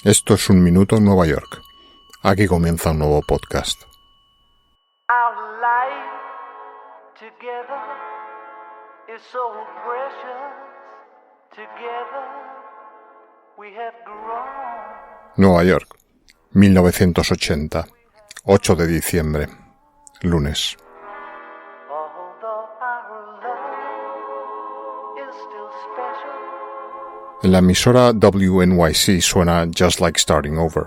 Esto es Un Minuto en Nueva York. Aquí comienza un nuevo podcast. Our life together is so precious. Together we have grown. Nueva York, 1980, 8 de diciembre, lunes. Although our love is still special. En la emisora WNYC suena Just Like Starting Over,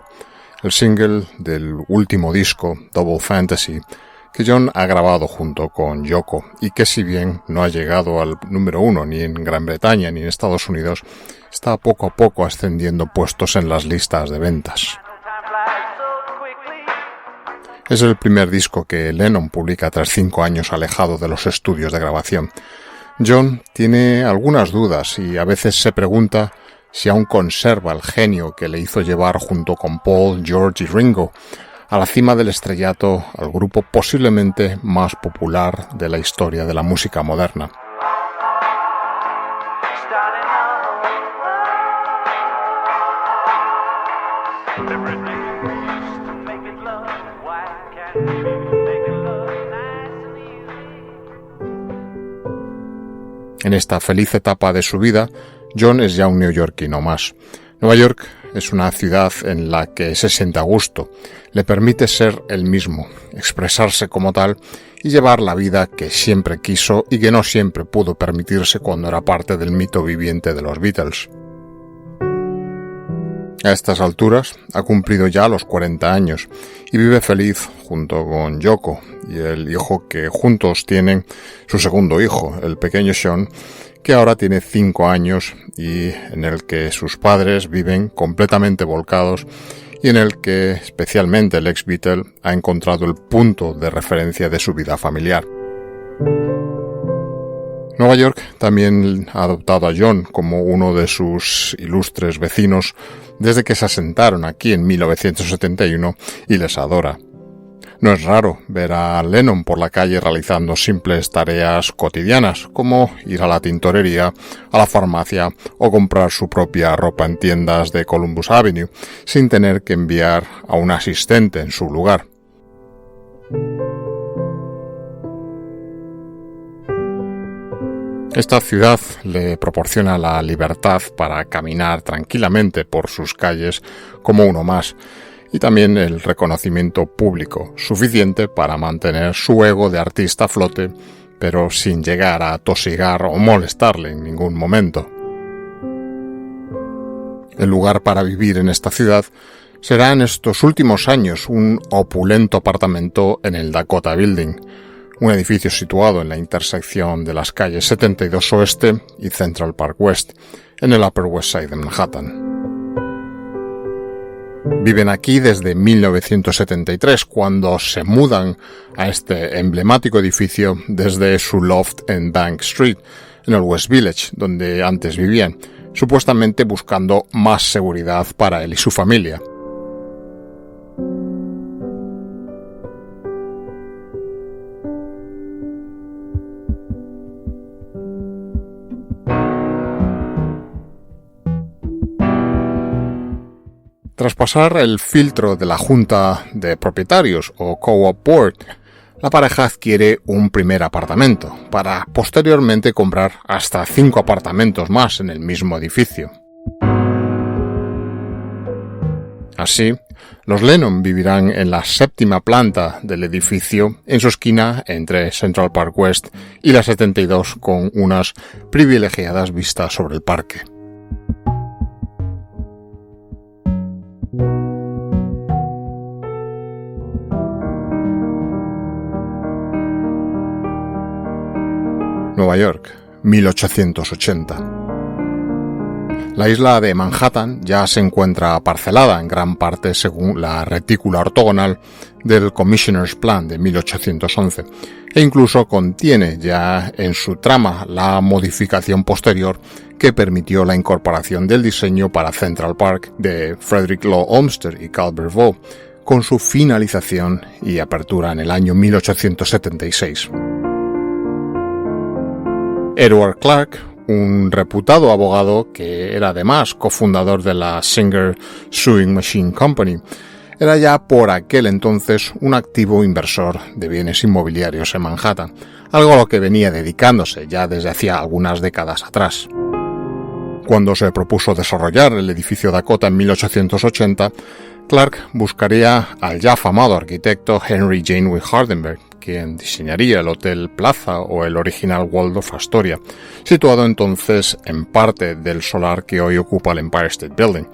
el single del último disco, Double Fantasy, que John ha grabado junto con Yoko y que, si bien no ha llegado al número 1 ni en Gran Bretaña ni en Estados Unidos, está poco a poco ascendiendo puestos en las listas de ventas. Es el primer disco que Lennon publica tras 5 años alejado de los estudios de grabación. John tiene algunas dudas y a veces se pregunta si aún conserva el genio que le hizo llevar junto con Paul, George y Ringo a la cima del estrellato al grupo posiblemente más popular de la historia de la música moderna. En esta feliz etapa de su vida, John es ya un neoyorquino más. Nueva York es una ciudad en la que se siente a gusto, le permite ser él mismo, expresarse como tal y llevar la vida que siempre quiso y que no siempre pudo permitirse cuando era parte del mito viviente de los Beatles. A estas alturas ha cumplido ya los 40 años y vive feliz junto con Yoko y el hijo que juntos tienen, su segundo hijo, el pequeño Sean, que ahora tiene 5 años y en el que sus padres viven completamente volcados y en el que especialmente el ex-Beatle ha encontrado el punto de referencia de su vida familiar. Nueva York también ha adoptado a John como uno de sus ilustres vecinos desde que se asentaron aquí en 1971 y les adora. No es raro ver a Lennon por la calle realizando simples tareas cotidianas como ir a la tintorería, a la farmacia o comprar su propia ropa en tiendas de Columbus Avenue sin tener que enviar a un asistente en su lugar. Esta ciudad le proporciona la libertad para caminar tranquilamente por sus calles como uno más y también el reconocimiento público suficiente para mantener su ego de artista a flote, pero sin llegar a tosigar o molestarle en ningún momento. El lugar para vivir en esta ciudad será en estos últimos años un opulento apartamento en el Dakota Building, un edificio situado en la intersección de las calles 72 Oeste y Central Park West, en el Upper West Side de Manhattan. Viven aquí desde 1973, cuando se mudan a este emblemático edificio desde su loft en Bank Street, en el West Village, donde antes vivían, supuestamente buscando más seguridad para él y su familia. Tras pasar el filtro de la Junta de Propietarios o Co-op Board, la pareja adquiere un primer apartamento para posteriormente comprar hasta 5 apartamentos más en el mismo edificio. Así, los Lennon vivirán en la 7ª planta del edificio, en su esquina entre Central Park West y la 72, con unas privilegiadas vistas sobre el parque. Nueva York, 1880. La isla de Manhattan ya se encuentra parcelada en gran parte según la retícula ortogonal del Commissioner's Plan de 1811 e incluso contiene ya en su trama la modificación posterior que permitió la incorporación del diseño para Central Park de Frederick Law Olmsted y Carl Vervoe, con su finalización y apertura en el año 1876. Edward Clark, un reputado abogado que era además cofundador de la Singer Sewing Machine Company. Era ya por aquel entonces un activo inversor de bienes inmobiliarios en Manhattan, algo a lo que venía dedicándose ya desde hacía algunas décadas atrás. Cuando se propuso desarrollar el edificio Dakota en 1880, Clark buscaría al ya afamado arquitecto Henry Janeway Hardenbergh, quien diseñaría el Hotel Plaza o el original Waldorf Astoria, situado entonces en parte del solar que hoy ocupa el Empire State Building,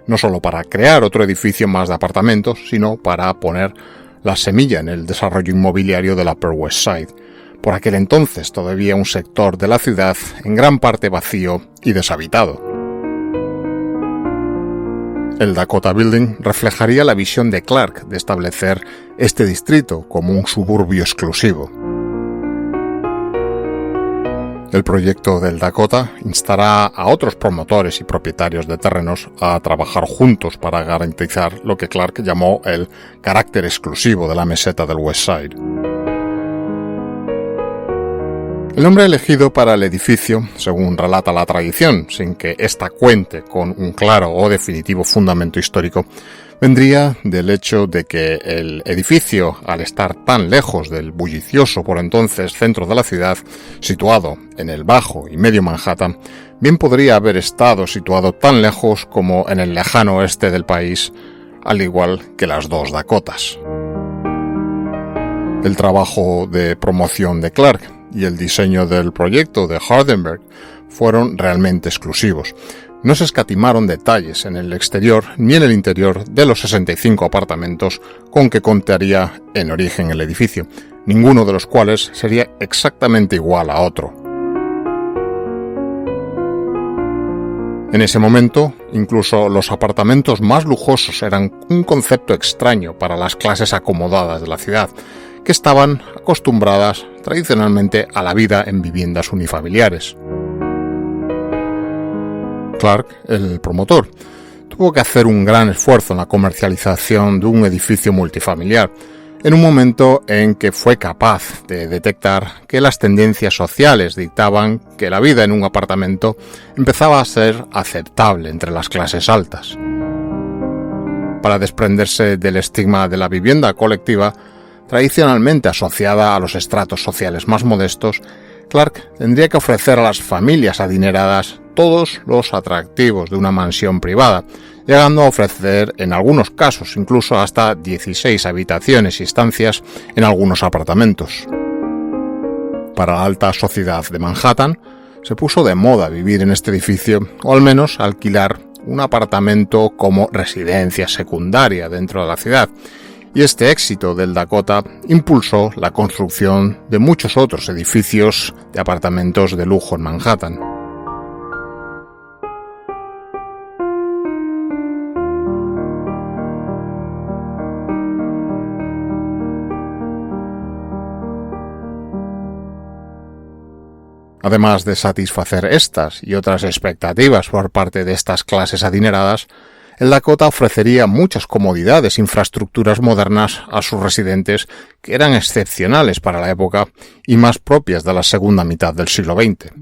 no solo para crear otro edificio más de apartamentos, sino para poner la semilla en el desarrollo inmobiliario de la Upper West Side, por aquel entonces todavía un sector de la ciudad en gran parte vacío y deshabitado. El Dakota Building reflejaría la visión de Clark de establecer este distrito como un suburbio exclusivo. El proyecto del Dakota instará a otros promotores y propietarios de terrenos a trabajar juntos para garantizar lo que Clark llamó el carácter exclusivo de la meseta del West Side. El nombre elegido para el edificio, según relata la tradición, sin que ésta cuente con un claro o definitivo fundamento histórico, vendría del hecho de que el edificio, al estar tan lejos del bullicioso por entonces centro de la ciudad, situado en el Bajo y Medio Manhattan, bien podría haber estado situado tan lejos como en el lejano oeste del país, al igual que las dos Dakotas. El trabajo de promoción de Clark y el diseño del proyecto de Hardenbergh fueron realmente exclusivos. No se escatimaron detalles en el exterior ni en el interior de los 65 apartamentos con que contaría en origen el edificio, ninguno de los cuales sería exactamente igual a otro. En ese momento, incluso los apartamentos más lujosos eran un concepto extraño para las clases acomodadas de la ciudad, que estaban acostumbradas tradicionalmente a la vida en viviendas unifamiliares. Clark, el promotor, tuvo que hacer un gran esfuerzo en la comercialización de un edificio multifamiliar, en un momento en que fue capaz de detectar que las tendencias sociales dictaban que la vida en un apartamento empezaba a ser aceptable entre las clases altas. Para desprenderse del estigma de la vivienda colectiva, tradicionalmente asociada a los estratos sociales más modestos, Clark tendría que ofrecer a las familias adineradas todos los atractivos de una mansión privada, llegando a ofrecer en algunos casos incluso hasta 16 habitaciones y estancias en algunos apartamentos. Para la alta sociedad de Manhattan, se puso de moda vivir en este edificio, o al menos alquilar un apartamento como residencia secundaria dentro de la ciudad, y este éxito del Dakota impulsó la construcción de muchos otros edificios de apartamentos de lujo en Manhattan. Además de satisfacer estas y otras expectativas por parte de estas clases adineradas, el Dakota ofrecería muchas comodidades e infraestructuras modernas a sus residentes que eran excepcionales para la época y más propias de la segunda mitad del siglo XX.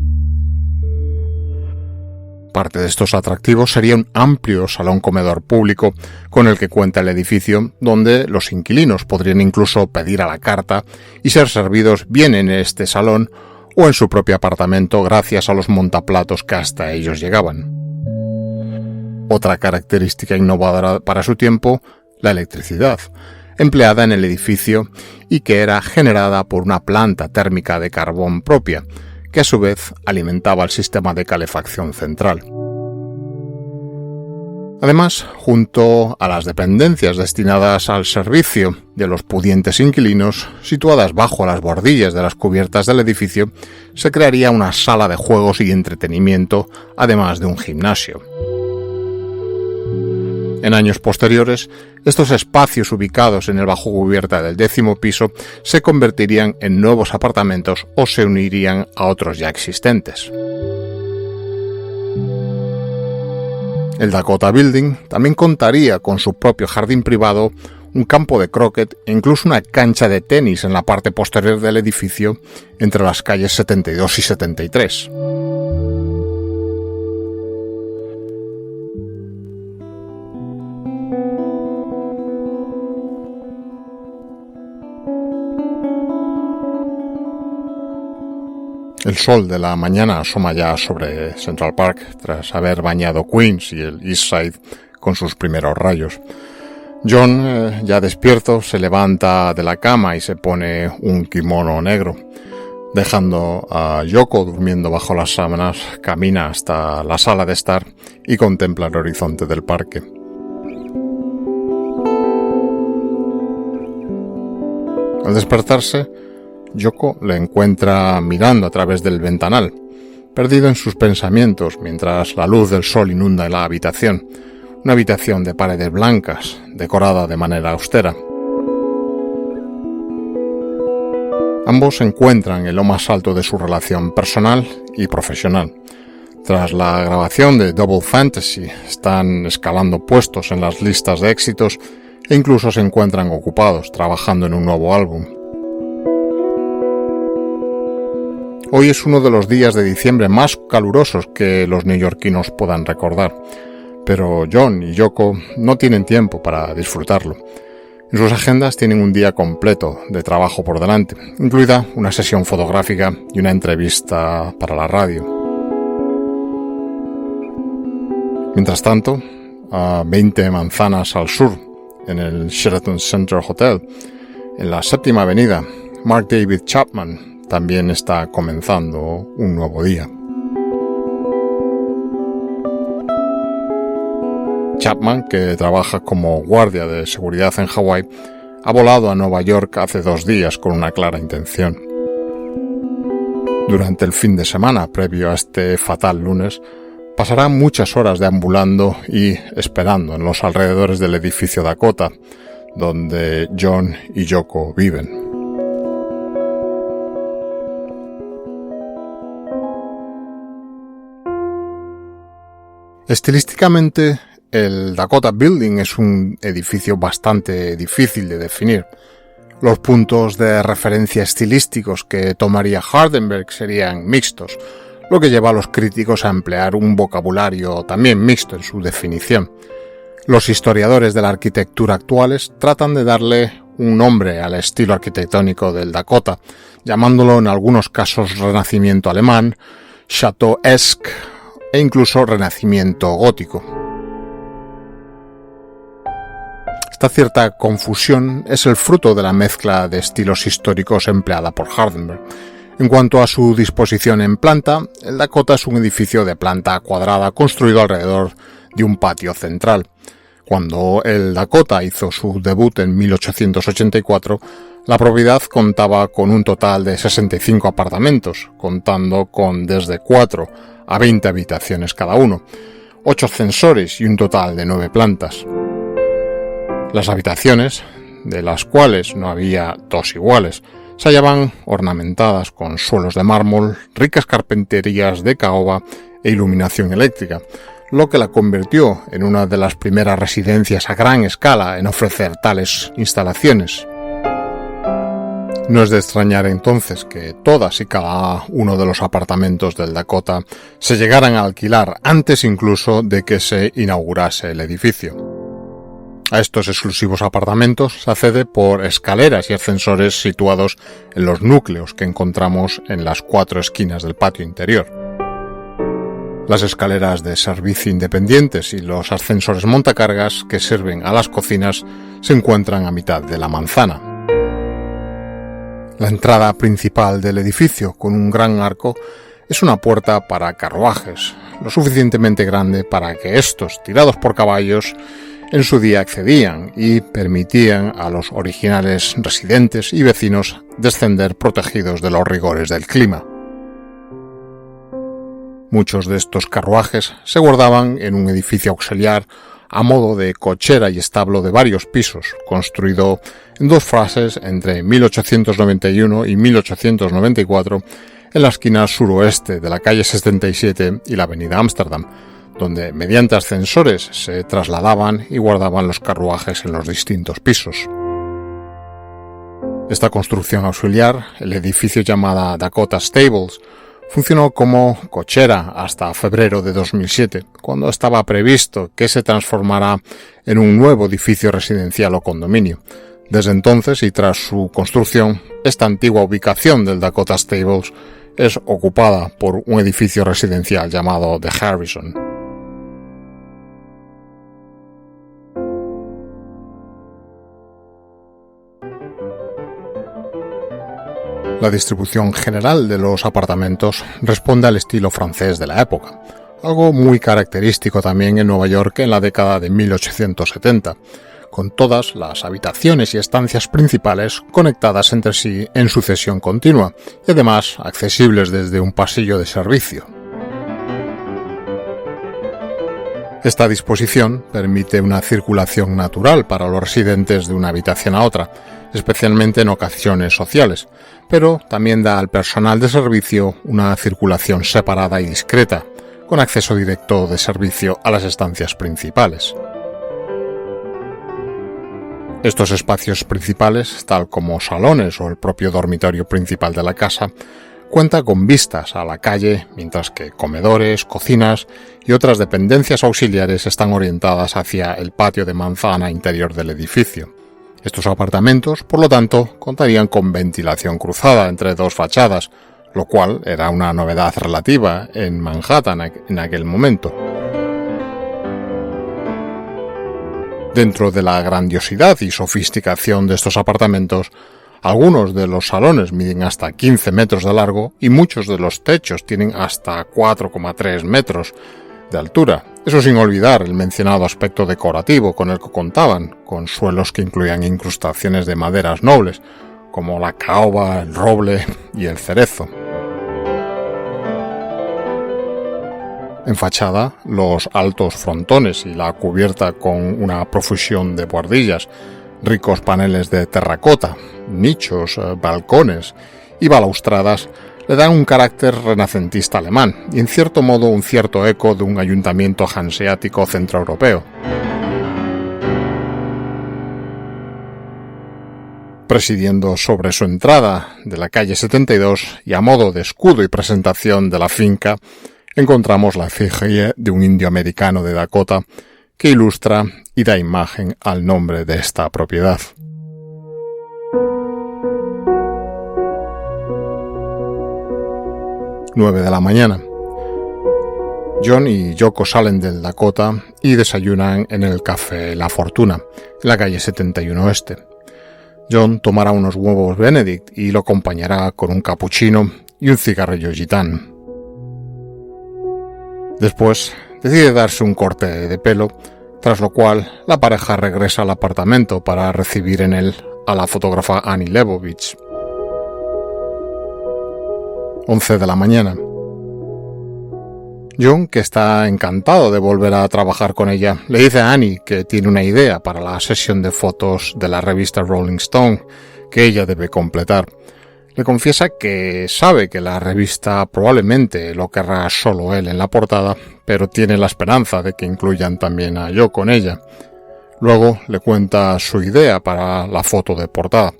Parte de estos atractivos sería un amplio salón comedor público con el que cuenta el edificio, donde los inquilinos podrían incluso pedir a la carta y ser servidos bien en este salón o en su propio apartamento gracias a los montaplatos que hasta ellos llegaban. Otra característica innovadora para su tiempo, la electricidad, empleada en el edificio y que era generada por una planta térmica de carbón propia, que a su vez alimentaba el sistema de calefacción central. Además, junto a las dependencias destinadas al servicio de los pudientes inquilinos, situadas bajo las bordillas de las cubiertas del edificio, se crearía una sala de juegos y entretenimiento, además de un gimnasio. En años posteriores, estos espacios ubicados en el bajo cubierta del 10º piso se convertirían en nuevos apartamentos o se unirían a otros ya existentes. El Dakota Building también contaría con su propio jardín privado, un campo de croquet e incluso una cancha de tenis en la parte posterior del edificio entre las calles 72 y 73. El sol de la mañana asoma ya sobre Central Park tras haber bañado Queens y el East Side con sus primeros rayos. John, ya despierto, se levanta de la cama y se pone un kimono negro. Dejando a Yoko durmiendo bajo las sábanas, camina hasta la sala de estar y contempla el horizonte del parque. Al despertarse, Yoko le encuentra mirando a través del ventanal, perdido en sus pensamientos mientras la luz del sol inunda la habitación, una habitación de paredes blancas, decorada de manera austera. Ambos se encuentran en lo más alto de su relación personal y profesional. Tras la grabación de Double Fantasy, están escalando puestos en las listas de éxitos e incluso se encuentran ocupados trabajando en un nuevo álbum. Hoy es uno de los días de diciembre más calurosos que los neoyorquinos puedan recordar, pero John y Yoko no tienen tiempo para disfrutarlo. En sus agendas tienen un día completo de trabajo por delante, incluida una sesión fotográfica y una entrevista para la radio. Mientras tanto, a 20 manzanas al sur, en el Sheraton Center Hotel, en la 7ª Avenida, Mark David Chapman también está comenzando un nuevo día. Chapman, que trabaja como guardia de seguridad en Hawái, ha volado a Nueva York hace 2 días con una clara intención. Durante el fin de semana previo a este fatal lunes, pasará muchas horas deambulando y esperando en los alrededores del edificio Dakota, donde John y Yoko viven. Estilísticamente, el Dakota Building es un edificio bastante difícil de definir. Los puntos de referencia estilísticos que tomaría Hardenberg serían mixtos, lo que lleva a los críticos a emplear un vocabulario también mixto en su definición. Los historiadores de la arquitectura actuales tratan de darle un nombre al estilo arquitectónico del Dakota, llamándolo en algunos casos renacimiento alemán, chateauesque e incluso renacimiento gótico. Esta cierta confusión es el fruto de la mezcla de estilos históricos empleada por Hardenberg. En cuanto a su disposición en planta, el Dakota es un edificio de planta cuadrada construido alrededor de un patio central. Cuando el Dakota hizo su debut en 1884, la propiedad contaba con un total de 65 apartamentos, contando con desde 4 a 20 habitaciones cada uno, 8 ascensores y un total de 9 plantas. Las habitaciones, de las cuales no había 2 iguales, se hallaban ornamentadas con suelos de mármol, ricas carpinterías de caoba e iluminación eléctrica, lo que la convirtió en una de las primeras residencias a gran escala en ofrecer tales instalaciones. No es de extrañar entonces que todas y cada uno de los apartamentos del Dakota se llegaran a alquilar antes incluso de que se inaugurase el edificio. A estos exclusivos apartamentos se accede por escaleras y ascensores situados en los núcleos que encontramos en las 4 esquinas del patio interior. Las escaleras de servicio independientes y los ascensores montacargas que sirven a las cocinas se encuentran a mitad de la manzana. La entrada principal del edificio, con un gran arco, es una puerta para carruajes, lo suficientemente grande para que estos, tirados por caballos, en su día accedían y permitían a los originales residentes y vecinos descender protegidos de los rigores del clima. Muchos de estos carruajes se guardaban en un edificio auxiliar a modo de cochera y establo de varios pisos, construido en 2 fases entre 1891 y 1894 en la esquina suroeste de la calle 77 y la avenida Ámsterdam, donde mediante ascensores se trasladaban y guardaban los carruajes en los distintos pisos. Esta construcción auxiliar, el edificio llamada Dakota Stables, funcionó como cochera hasta febrero de 2007, cuando estaba previsto que se transformara en un nuevo edificio residencial o condominio. Desde entonces y tras su construcción, esta antigua ubicación del Dakota Stables es ocupada por un edificio residencial llamado The Harrison. La distribución general de los apartamentos responde al estilo francés de la época, algo muy característico también en Nueva York en la década de 1870, con todas las habitaciones y estancias principales conectadas entre sí en sucesión continua y además accesibles desde un pasillo de servicio. Esta disposición permite una circulación natural para los residentes de una habitación a otra, especialmente en ocasiones sociales, pero también da al personal de servicio una circulación separada y discreta, con acceso directo de servicio a las estancias principales. Estos espacios principales, tal como salones o el propio dormitorio principal de la casa, cuenta con vistas a la calle, mientras que comedores, cocinas y otras dependencias auxiliares están orientadas hacia el patio de manzana interior del edificio. Estos apartamentos, por lo tanto, contarían con ventilación cruzada entre dos fachadas, lo cual era una novedad relativa en Manhattan en aquel momento. Dentro de la grandiosidad y sofisticación de estos apartamentos, algunos de los salones miden hasta 15 metros de largo y muchos de los techos tienen hasta 4,3 metros de altura. Eso sin olvidar el mencionado aspecto decorativo con el que contaban, con suelos que incluían incrustaciones de maderas nobles, como la caoba, el roble y el cerezo. En fachada, los altos frontones y la cubierta con una profusión de buhardillas, ricos paneles de terracota, nichos, balcones y balaustradas le dan un carácter renacentista alemán y en cierto modo un cierto eco de un ayuntamiento hanseático centroeuropeo. Presidiendo sobre su entrada de la calle 72 y a modo de escudo y presentación de la finca, encontramos la efigie de un indio americano de Dakota que ilustra y da imagen al nombre de esta propiedad. Nueve de la mañana. John y Yoko salen del Dakota y desayunan en el café La Fortuna, en la calle 71 Oeste. John tomará unos huevos Benedict y lo acompañará con un cappuccino y un cigarrillo gitán. Después decide darse un corte de pelo, tras lo cual la pareja regresa al apartamento para recibir en él a la fotógrafa Annie Leibovitz. 11 de la mañana. John, que está encantado de volver a trabajar con ella, le dice a Annie que tiene una idea para la sesión de fotos de la revista Rolling Stone que ella debe completar. Le confiesa que sabe que la revista probablemente lo querrá solo él en la portada, pero tiene la esperanza de que incluyan también a Yoko en ella. Luego le cuenta su idea para la foto de portada.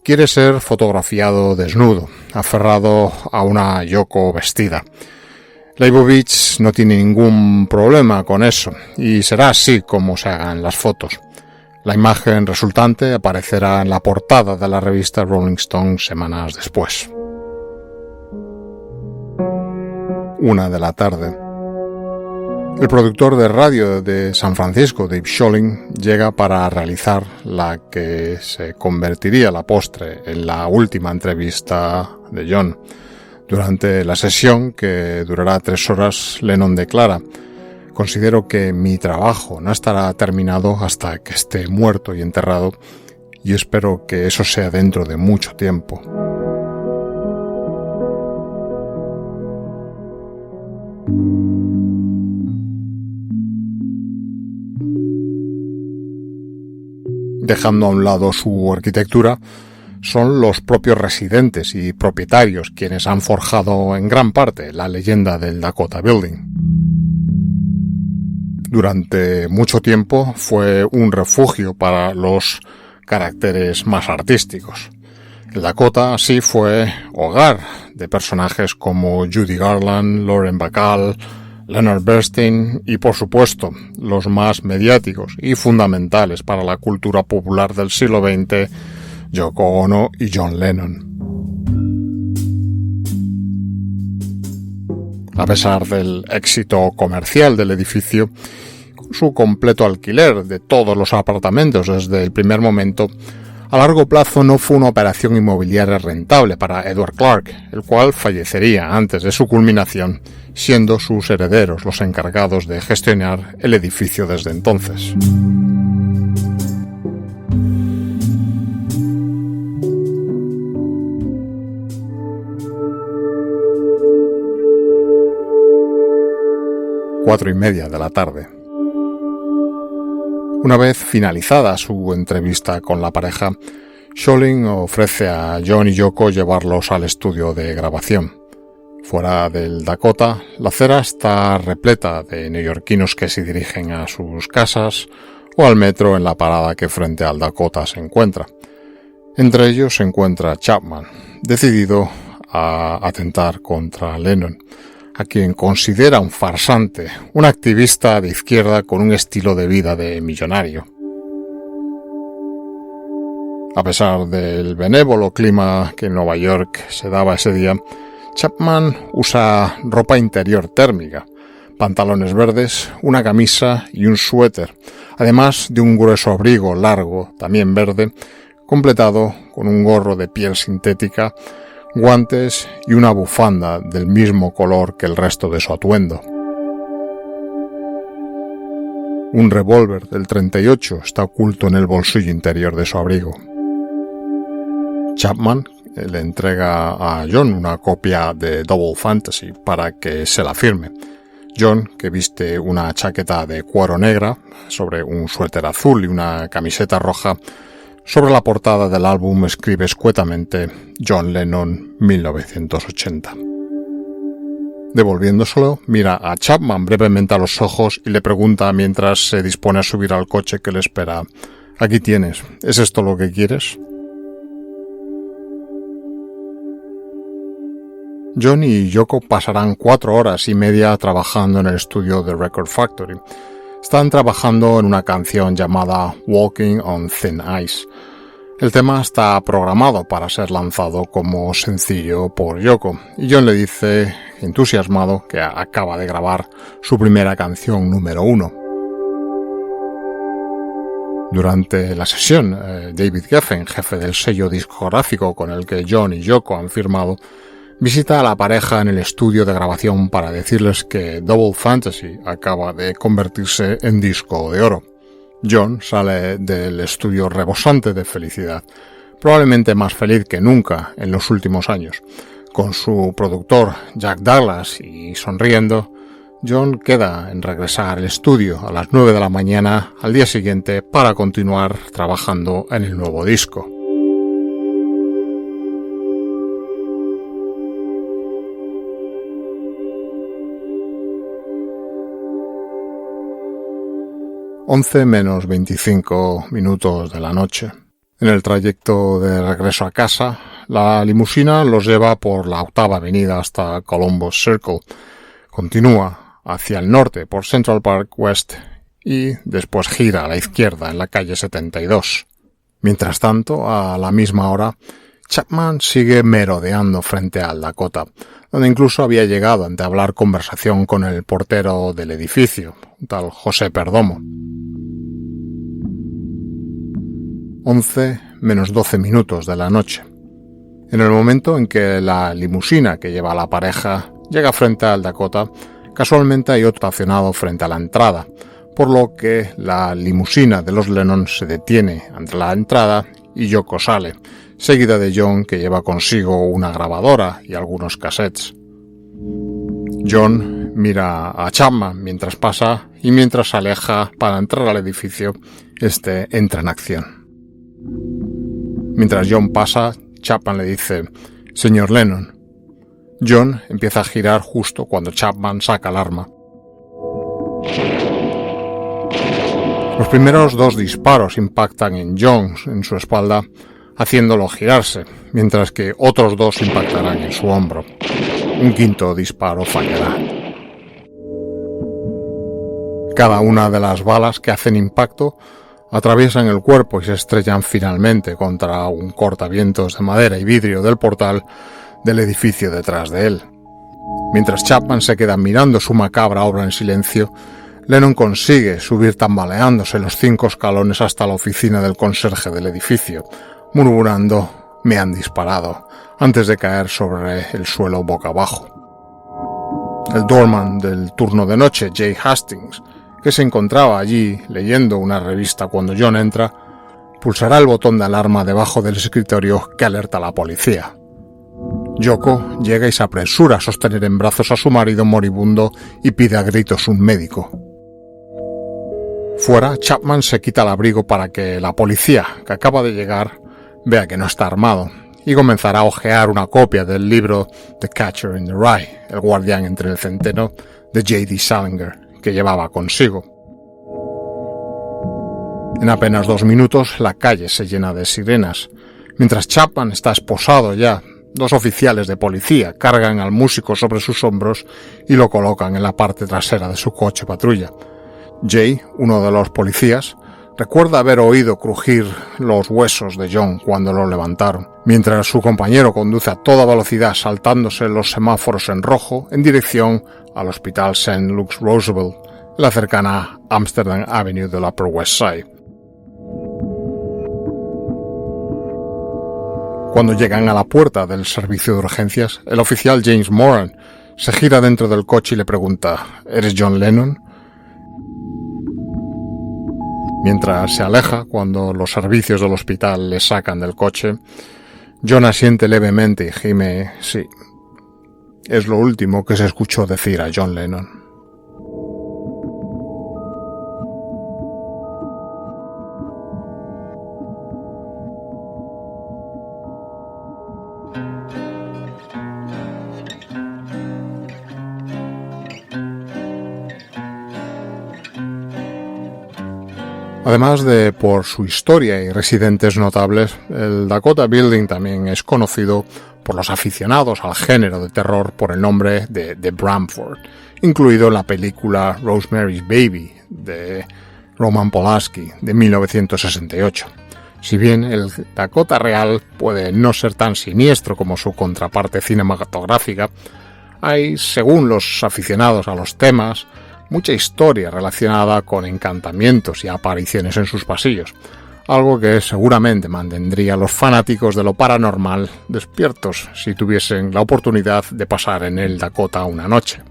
Quiere ser fotografiado desnudo, aferrado a una Yoko vestida. Leibovitz no tiene ningún problema con eso, y será así como se hagan las fotos. La imagen resultante aparecerá en la portada de la revista Rolling Stone semanas después. 1 de la tarde. El productor de radio de San Francisco, Dave Scholling, llega para realizar la que se convertiría a la postre en la última entrevista de John. Durante la sesión, que durará 3 horas, Lennon declara: «Considero que mi trabajo no estará terminado hasta que esté muerto y enterrado, y espero que eso sea dentro de mucho tiempo». Dejando a un lado su arquitectura, son los propios residentes y propietarios quienes han forjado en gran parte la leyenda del Dakota Building. Durante mucho tiempo fue un refugio para los caracteres más artísticos. El Dakota así fue hogar de personajes como Judy Garland, Lauren Bacall, Leonard Bernstein y, por supuesto, los más mediáticos y fundamentales para la cultura popular del siglo XX, Yoko Ono y John Lennon. A pesar del éxito comercial del edificio, su completo alquiler de todos los apartamentos desde el primer momento, a largo plazo no fue una operación inmobiliaria rentable para Edward Clark, el cual fallecería antes de su culminación, siendo sus herederos los encargados de gestionar el edificio desde entonces. Cuatro y media de la tarde. Una vez finalizada su entrevista con la pareja, Scholling ofrece a John y Yoko llevarlos al estudio de grabación. Fuera del Dakota, la acera está repleta de neoyorquinos que se dirigen a sus casas o al metro en la parada que frente al Dakota se encuentra. Entre ellos se encuentra Chapman, decidido a atentar contra Lennon, a quien considera un farsante, un activista de izquierda con un estilo de vida de millonario. A pesar del benévolo clima que en Nueva York se daba ese día, Chapman usa ropa interior térmica, pantalones verdes, una camisa y un suéter, además de un grueso abrigo largo, también verde, completado con un gorro de piel sintética, guantes y una bufanda del mismo color que el resto de su atuendo. Un revólver del 38 está oculto en el bolsillo interior de su abrigo. Chapman le entrega a John una copia de Double Fantasy para que se la firme. John, que viste una chaqueta de cuero negra sobre un suéter azul y una camiseta roja, sobre la portada del álbum escribe escuetamente John Lennon 1980. Devolviéndoselo, mira a Chapman brevemente a los ojos y le pregunta mientras se dispone a subir al coche que le espera: «Aquí tienes, ¿es esto lo que quieres?». John y Yoko pasarán 4 horas y media trabajando en el estudio de Record Factory. Están trabajando en una canción llamada Walking on Thin Ice. El tema está programado para ser lanzado como sencillo por Yoko, y John le dice, entusiasmado, que acaba de grabar su primera canción número 1. Durante la sesión, David Geffen, jefe del sello discográfico con el que John y Yoko han firmado, visita a la pareja en el estudio de grabación para decirles que Double Fantasy acaba de convertirse en disco de oro. John sale del estudio rebosante de felicidad, probablemente más feliz que nunca en los últimos años. Con su productor Jack Douglas y sonriendo, John queda en regresar al estudio a las 9 de la mañana al día siguiente para continuar trabajando en el nuevo disco. (11:25 de la noche). En el trayecto de regreso a casa, la limusina los lleva por la 8ª avenida hasta Columbus Circle. Continúa hacia el norte por Central Park West y después gira a la izquierda en la calle 72. Mientras tanto, a la misma hora, Chapman sigue merodeando frente al Dakota, donde incluso había llegado a entablar conversación con el portero del edificio, un tal José Perdomo. 11:12 de la noche. En el momento en que la limusina que lleva a la pareja llega frente al Dakota, casualmente hay otro estacionado frente a la entrada, por lo que la limusina de los Lennon se detiene ante la entrada y Yoko sale, seguida de John, que lleva consigo una grabadora y algunos cassettes. John mira a Chapman mientras pasa y mientras se aleja para entrar al edificio, este entra en acción. Mientras John pasa, Chapman le dice: «Señor Lennon». John empieza a girar justo cuando Chapman saca el arma. Los primeros 2 disparos impactan en John en su espalda, haciéndolo girarse, mientras que otros 2 impactarán en su hombro. Un 5º disparo fallará. Cada una de las balas que hacen impacto atraviesan el cuerpo y se estrellan finalmente contra un cortavientos de madera y vidrio del portal del edificio detrás de él. Mientras Chapman se queda mirando su macabra obra en silencio, Lennon consigue subir tambaleándose los 5 escalones hasta la oficina del conserje del edificio, murmurando «me han disparado», antes de caer sobre el suelo boca abajo. El doorman del turno de noche, Jay Hastings, que se encontraba allí leyendo una revista cuando John entra, pulsará el botón de alarma debajo del escritorio que alerta a la policía. Yoko llega y se apresura a sostener en brazos a su marido moribundo y pide a gritos un médico. Fuera, Chapman se quita el abrigo para que la policía, que acaba de llegar, vea que no está armado y comenzará a hojear una copia del libro The Catcher in the Rye, el guardián entre el centeno, de J.D. Salinger, que llevaba consigo. En apenas 2 minutos la calle se llena de sirenas. Mientras Chapman está esposado ya, 2 oficiales de policía cargan al músico sobre sus hombros y lo colocan en la parte trasera de su coche patrulla. Jay, uno de los policías, recuerda haber oído crujir los huesos de John cuando lo levantaron, mientras su compañero conduce a toda velocidad saltándose los semáforos en rojo en dirección al Hospital St. Luke's Roosevelt, en la cercana Amsterdam Avenue del Upper West Side. Cuando llegan a la puerta del servicio de urgencias, el oficial James Moran se gira dentro del coche y le pregunta «¿Eres John Lennon?». Mientras se aleja, cuando los servicios del hospital le sacan del coche, John asiente levemente y gime «sí». Es lo último que se escuchó decir a John Lennon. Además de por su historia y residentes notables, el Dakota Building también es conocido por los aficionados al género de terror por el nombre de Bramford, incluido en la película Rosemary's Baby de Roman Polanski de 1968. Si bien el Dakota real puede no ser tan siniestro como su contraparte cinematográfica, hay, según los aficionados a los temas, mucha historia relacionada con encantamientos y apariciones en sus pasillos, algo que seguramente mantendría a los fanáticos de lo paranormal despiertos si tuviesen la oportunidad de pasar en el Dakota una noche.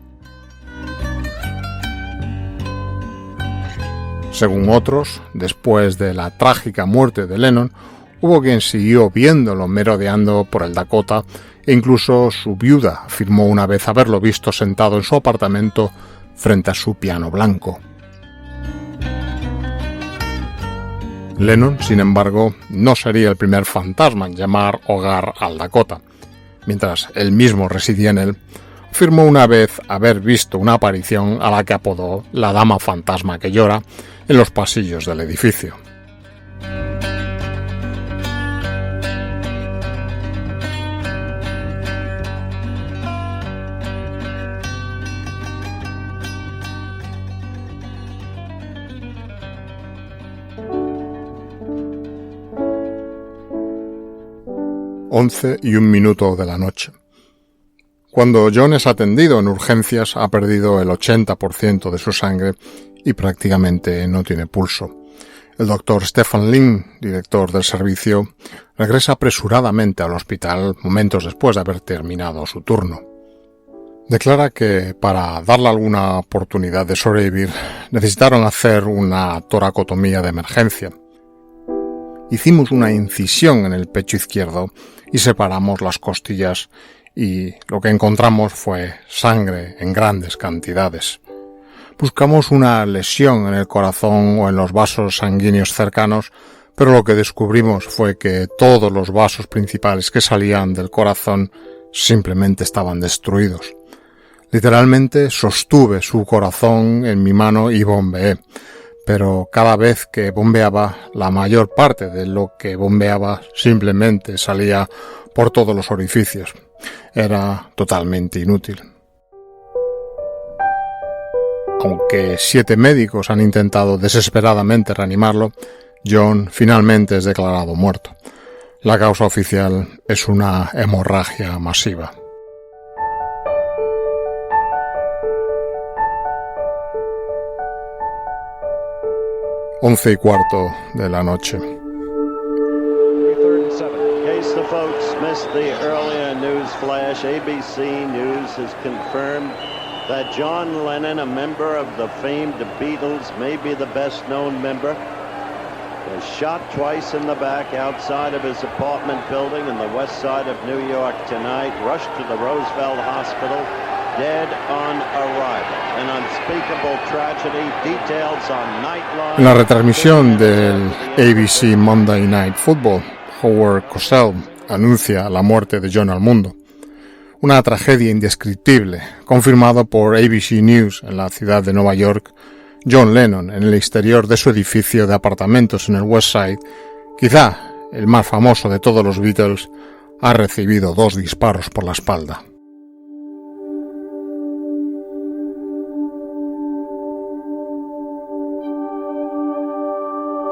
Según otros, después de la trágica muerte de Lennon, hubo quien siguió viéndolo merodeando por el Dakota e incluso su viuda afirmó una vez haberlo visto sentado en su apartamento frente a su piano blanco. Lennon, sin embargo, no sería el primer fantasma en llamar hogar al Dakota. Mientras él mismo residía en él, afirmó una vez haber visto una aparición a la que apodó la Dama Fantasma que llora en los pasillos del edificio. Once y 1 minuto de la noche. Cuando John es atendido en urgencias, ha perdido el 80% de su sangre y prácticamente no tiene pulso. El doctor Stephen Lynn, director del servicio, regresa apresuradamente al hospital momentos después de haber terminado su turno. Declara que para darle alguna oportunidad de sobrevivir necesitaron hacer una toracotomía de emergencia. Hicimos una incisión en el pecho izquierdo y separamos las costillas y lo que encontramos fue sangre en grandes cantidades. Buscamos una lesión en el corazón o en los vasos sanguíneos cercanos, pero lo que descubrimos fue que todos los vasos principales que salían del corazón simplemente estaban destruidos. Literalmente sostuve su corazón en mi mano y bombeé, pero cada vez que bombeaba, la mayor parte de lo que bombeaba simplemente salía por todos los orificios. Era totalmente inútil. Aunque 7 médicos han intentado desesperadamente reanimarlo, John finalmente es declarado muerto. La causa oficial es una hemorragia masiva. 11:15 de la noche. In case the folks missed the earlier news flash, ABC News has confirmed that John Lennon, a member of the famed Beatles, maybe the best known member, was shot twice in the back outside of his apartment building in the west side of New York tonight, rushed to the Roosevelt Hospital, dead on arrival. An unspeakable tragedy, details on Nightline. En la retransmisión del ABC Monday Night Football, Howard Cosell anuncia la muerte de John al mundo. Una tragedia indescriptible, confirmado por ABC News en la ciudad de Nueva York. John Lennon, en el exterior de su edificio de apartamentos en el West Side, quizá el más famoso de todos los Beatles, ha recibido 2 disparos por la espalda.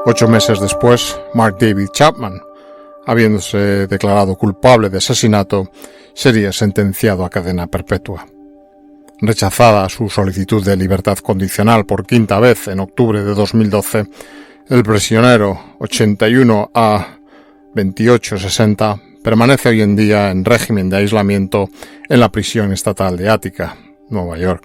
Ocho meses después, Mark David Chapman, habiéndose declarado culpable de asesinato, sería sentenciado a cadena perpetua. Rechazada su solicitud de libertad condicional por 5ª vez en octubre de 2012, el prisionero 81A2860 permanece hoy en día en régimen de aislamiento en la prisión estatal de Attica, Nueva York.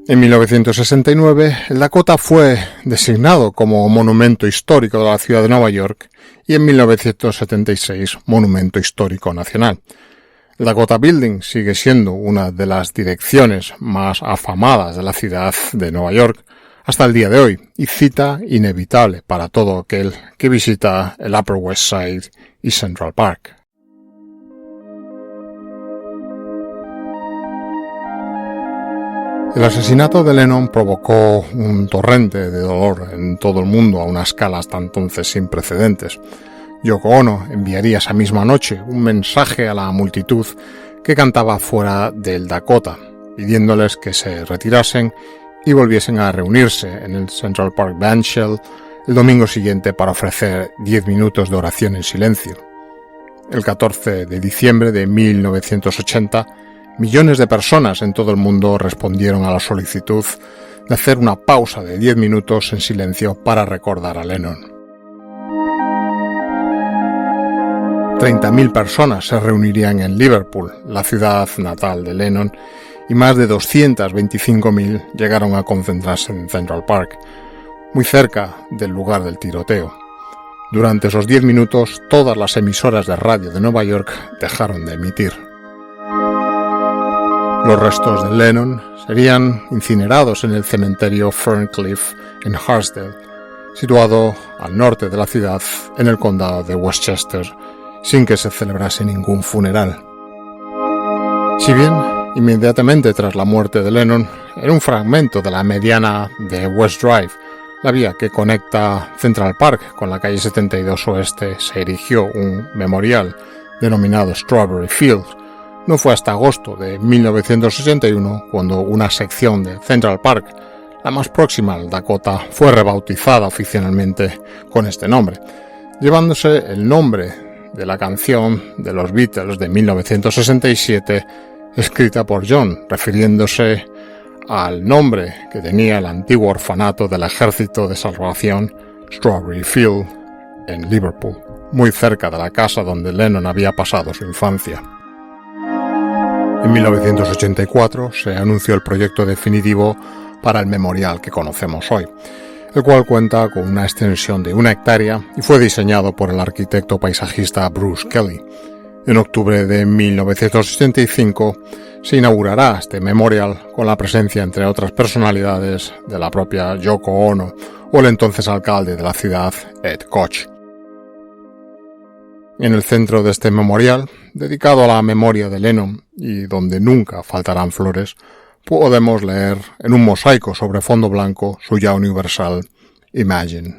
En 1969, el Dakota fue designado como Monumento Histórico de la ciudad de Nueva York y en 1976 Monumento Histórico Nacional. El Dakota Building sigue siendo una de las direcciones más afamadas de la ciudad de Nueva York hasta el día de hoy y cita inevitable para todo aquel que visita el Upper West Side y Central Park. El asesinato de Lennon provocó un torrente de dolor en todo el mundo a una escala hasta entonces sin precedentes. Yoko Ono enviaría esa misma noche un mensaje a la multitud que cantaba fuera del Dakota, pidiéndoles que se retirasen y volviesen a reunirse en el Central Park Bandshell el domingo siguiente para ofrecer 10 minutos de oración en silencio. El 14 de diciembre de 1980, millones de personas en todo el mundo respondieron a la solicitud de hacer una pausa de 10 minutos en silencio para recordar a Lennon. 30.000 personas se reunirían en Liverpool, la ciudad natal de Lennon, y más de 225.000 llegaron a concentrarse en Central Park, muy cerca del lugar del tiroteo. Durante esos 10 minutos, todas las emisoras de radio de Nueva York dejaron de emitir. Los restos de Lennon serían incinerados en el cementerio Ferncliff en Harsdale, situado al norte de la ciudad en el condado de Westchester, sin que se celebrase ningún funeral. Si bien, inmediatamente tras la muerte de Lennon, en un fragmento de la mediana de West Drive, la vía que conecta Central Park con la calle 72 Oeste, se erigió un memorial denominado Strawberry Fields, no fue hasta agosto de 1981 cuando una sección de Central Park, la más próxima al Dakota, fue rebautizada oficialmente con este nombre, llevándose el nombre de la canción de los Beatles de 1967 escrita por John, refiriéndose al nombre que tenía el antiguo orfanato del Ejército de Salvación Strawberry Field en Liverpool, muy cerca de la casa donde Lennon había pasado su infancia. En 1984 se anunció el proyecto definitivo para el memorial que conocemos hoy, el cual cuenta con una extensión de 1 hectárea y fue diseñado por el arquitecto paisajista Bruce Kelly. En octubre de 1985 se inaugurará este memorial con la presencia, entre otras personalidades, de la propia Yoko Ono o el entonces alcalde de la ciudad, Ed Koch. En el centro de este memorial, dedicado a la memoria de Lennon y donde nunca faltarán flores, podemos leer en un mosaico sobre fondo blanco su ya universal Imagine.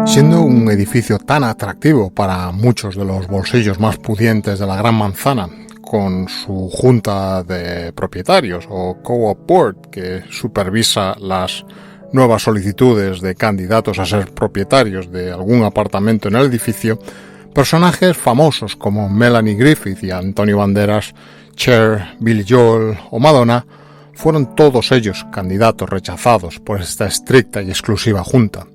Siendo un edificio tan atractivo para muchos de los bolsillos más pudientes de la Gran Manzana, con su junta de propietarios o co-op board que supervisa las nuevas solicitudes de candidatos a ser propietarios de algún apartamento en el edificio, personajes famosos como Melanie Griffith y Antonio Banderas, Cher, Billy Joel o Madonna fueron todos ellos candidatos rechazados por esta estricta y exclusiva junta.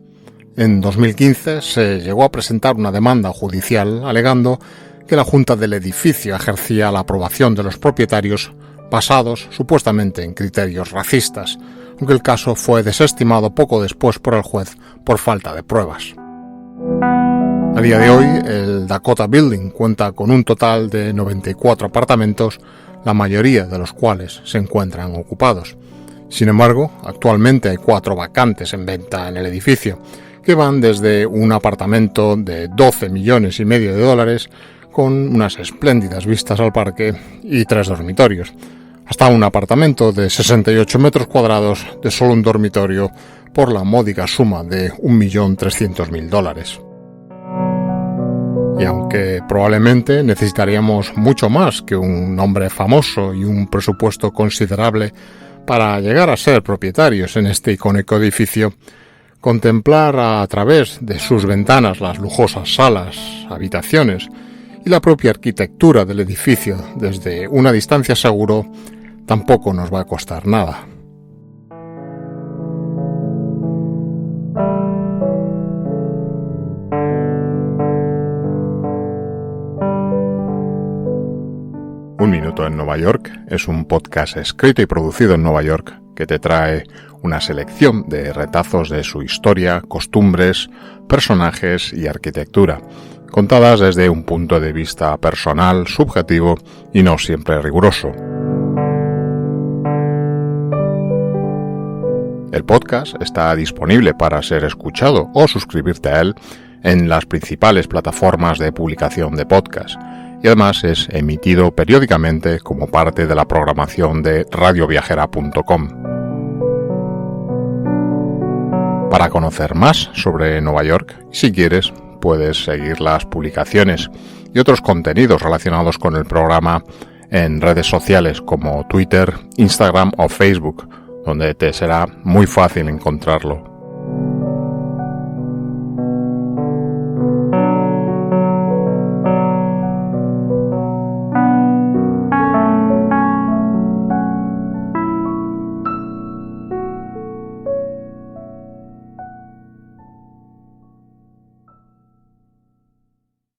En 2015 se llegó a presentar una demanda judicial alegando que la junta del edificio ejercía la aprobación de los propietarios basados supuestamente en criterios racistas, aunque el caso fue desestimado poco después por el juez por falta de pruebas. A día de hoy, el Dakota Building cuenta con un total de 94 apartamentos, la mayoría de los cuales se encuentran ocupados. Sin embargo, actualmente hay 4 vacantes en venta en el edificio, que van desde un apartamento de 12,5 millones de dólares con unas espléndidas vistas al parque y 3 dormitorios, hasta un apartamento de 68 metros cuadrados de solo un dormitorio por la módica suma de $1.300.000. Y aunque probablemente necesitaríamos mucho más que un nombre famoso y un presupuesto considerable para llegar a ser propietarios en este icónico edificio, contemplar a través de sus ventanas las lujosas salas, habitaciones y la propia arquitectura del edificio desde una distancia seguro tampoco nos va a costar nada. Un Minuto en Nueva York es un podcast escrito y producido en Nueva York que te trae una selección de retazos de su historia, costumbres, personajes y arquitectura, contadas desde un punto de vista personal, subjetivo y no siempre riguroso. El podcast está disponible para ser escuchado o suscribirte a él en las principales plataformas de publicación de podcast y además es emitido periódicamente como parte de la programación de radioviajera.com. Para conocer más sobre Nueva York, si quieres, puedes seguir las publicaciones y otros contenidos relacionados con el programa en redes sociales como Twitter, Instagram o Facebook, donde te será muy fácil encontrarlo.